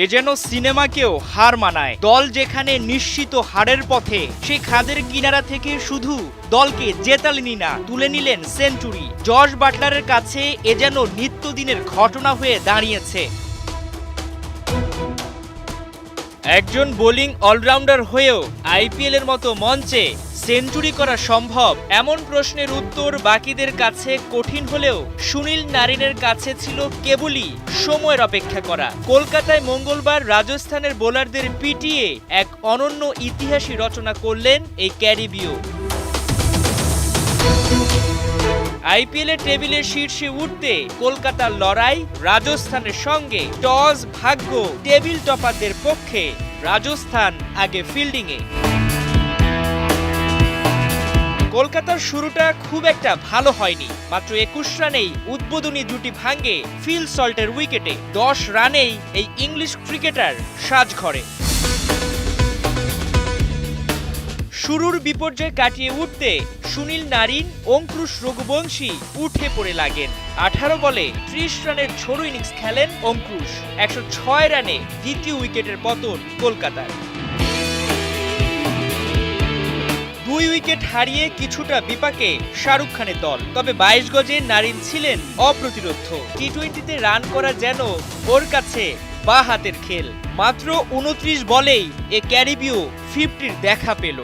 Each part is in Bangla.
এ যেন সিনেমাকেও হার মানায়। দল যেখানে নিশ্চিত হারের পথে, সেই খাদের কিনারা থেকে শুধু দলকে জেতালেনি না, তুলে নিলেন সেঞ্চুরি। জশ বাটলারের কাছে এ যেন নিত্যদিনের ঘটনা হয়ে দাঁড়িয়েছে। একজন বোলিং অলরাউন্ডার হয়েও আইপিএলের মতো মঞ্চে সেঞ্চুরি করা সম্ভব, এমন প্রশ্নের উত্তর বাকিদের কাছে কঠিন হলেও সুনীল নারিনের কাছে ছিল কেবলই সময়ের অপেক্ষা করা। কলকাতায় মঙ্গলবার রাজস্থানের বোলারদের পিটিয়ে এক অনন্য ইতিহাসই রচনা করলেন এই ক্যারিবীয়। আইপিএলের টেবিলের শীর্ষে উঠতে কলকাতার লড়াই রাজস্থানের সঙ্গে। টস ভাগ্য টেবিল টপারদের পক্ষে, রাজস্থান আগে ফিল্ডিংয়ে। কলকাতার শুরুটা খুব একটা ভালো হয়নি। মাত্র 21 রানেই উদ্বোধনী জুটি ভাঙে ফিল সল্টের উইকেটে। 10 রানেই এই ইংলিশ ক্রিকেটার সাজঘরে। শুরুর বিপর্যয় কাটিয়ে উঠতে সুনীল নারিন, অঙ্কুশ রঘুবংশী উঠে পড়ে লাগেন। 18 বলে 30 রানের ঝোড়ো ইনিংস খেলেন অঙ্কুশ। 106 রানে দ্বিতীয় উইকেটের পতন কলকাতার। 2 উইকেট হারিয়ে কিছুটা বিপাকে শাহরুখ খানের দল। তবে 22 গজে নারিন ছিলেন অপ্রতিরোধ্য। টি-20তে রান করা যেন ওর কাছে বা হাতের খেল। মাত্র 29 বলেই এ ক্যারিবীয় 50-র দেখা পেল।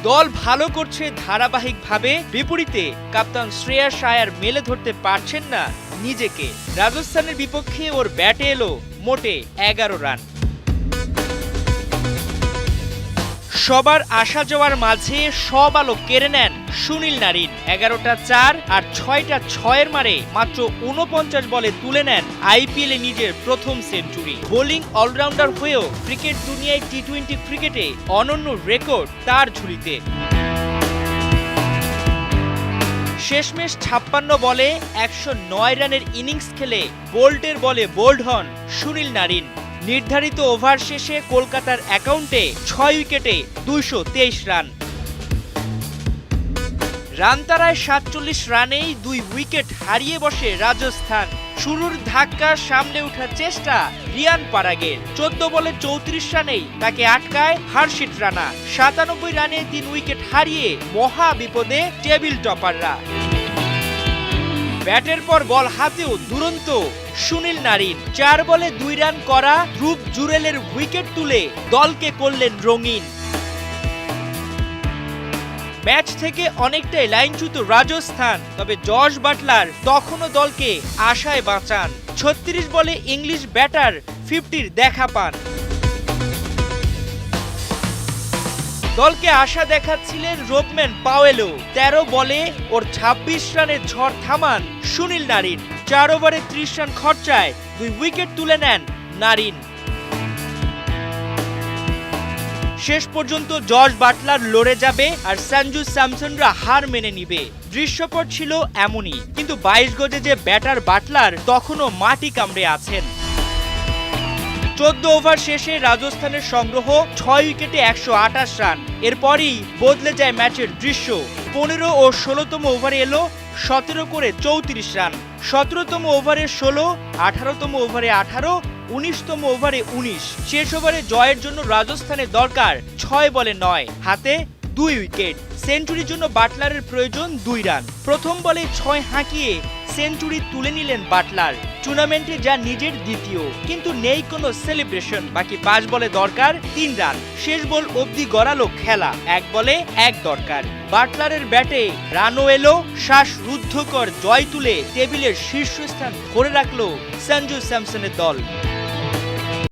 দল ভালো করছে ধারাবাহিকভাবে, বিপরীতে কাপ্তান শ্রেয়াস আয়ার মেলে ধরতে পারছেন না নিজেকে। রাজস্থানের বিপক্ষে ওর ব্যাটে এলো মোটে 11 রান। সবার আসা যাওয়ার মাঝে সব আলো কেড়ে নেন সুনীল নারিন। 11টা 4 আর 6টা 6-এর মারে মাত্র 49 বলে তুলে নেন আইপিএলে নিজের প্রথম সেঞ্চুরি। বোলিং অলরাউন্ডার হয়েও ক্রিকেট দুনিয়ায় টি-20 ক্রিকেটে অনন্য রেকর্ড তার ঝুলিতে। শেষমেশ 56 বলে 109 রানের ইনিংস খেলে বোল্টের বলে বোল্ড হন সুনীল নারিন। নির্ধারিত ওভার শেষে কলকাতার অ্যাকাউন্টে 6 উইকেটে 223 রান। রানতারায় 47 রানেই 2 উইকেট হারিয়ে বসে রাজস্থান। শুরুর ধাক্কা সামলে ওঠার চেষ্টা রিয়ান পারাগের। 14 বলে 34 রানেই তাকে আটকায় হার্ষিত রানা। 97 রানে 3 উইকেট হারিয়ে মহা বিপদে টেবিল টপাররা। ব্যাটের পর বল হাতেও দুরন্ত সুনীল নারিন। 4 বলে 2 রান করা ধ্রুব জুরেলের উইকেট তুলে দলকে করলেন রঙিন। ম্যাচ থেকে অনেকটাই লাইনচ্যুত রাজস্থান। তবে জশ বাটলার তখনও দলকে আশায় বাঁচান। 36 বলে ইংলিশ ব্যাটার 50-র দেখা পান। দলকে আশা দেখাচ্ছিলেন রোবম্যান পাওয়েলও। 13 বলে ওর 26 রানের ঝড় থামান সুনীল নারিন। 4 ওভারে 30 রান খরচায় 2 উইকেট তুলে নেন নারিন। শেষ পর্যন্ত জশ বাটলার লড়ে যাবে আর সঞ্জু স্যামসনরা হার মেনে নিবে। দৃশ্যপট ছিল এমনই, কিন্তু 22 গজে যে ব্যাটার বাটলার তখনও মাটি কামড়ে আছেন। 14 ওভার শেষে রাজস্থানের সংগ্রহ 6 উইকেটে 128 রান। এরপরই বদলে যায় ম্যাচের দৃশ্য। 15 ও 16তম ওভারে এলো 17 করে 34 রান। 17তম ওভারে 16, 18তম ওভারে 18, 19তম ওভারে 19। শেষ ওভারে জয়ের জন্য রাজস্থানের দরকার 6 বলে 9, হাতে 2 উইকেট। সেঞ্চুরির জন্য বাটলারের প্রয়োজন 2 রান। প্রথম বলে 6 হাঁকিয়ে সেঞ্চুরি তুলে নিলেন বাটলার। টুর্নামেন্টে যা নিজের দ্বিতীয়, কিন্তু নেই কোনো সেলিব্রেশন। বাকি 5 বলে দরকার 3 রান। শেষ বল অবধি গড়ালো খেলা, 1 বলে 1 দরকার। বাটলারের ব্যাটে রানও এলো, শ্বাসরুদ্ধকর জয় তুলে টেবিলের শীর্ষস্থান ধরে রাখলো সঞ্জু স্যামসনের দল।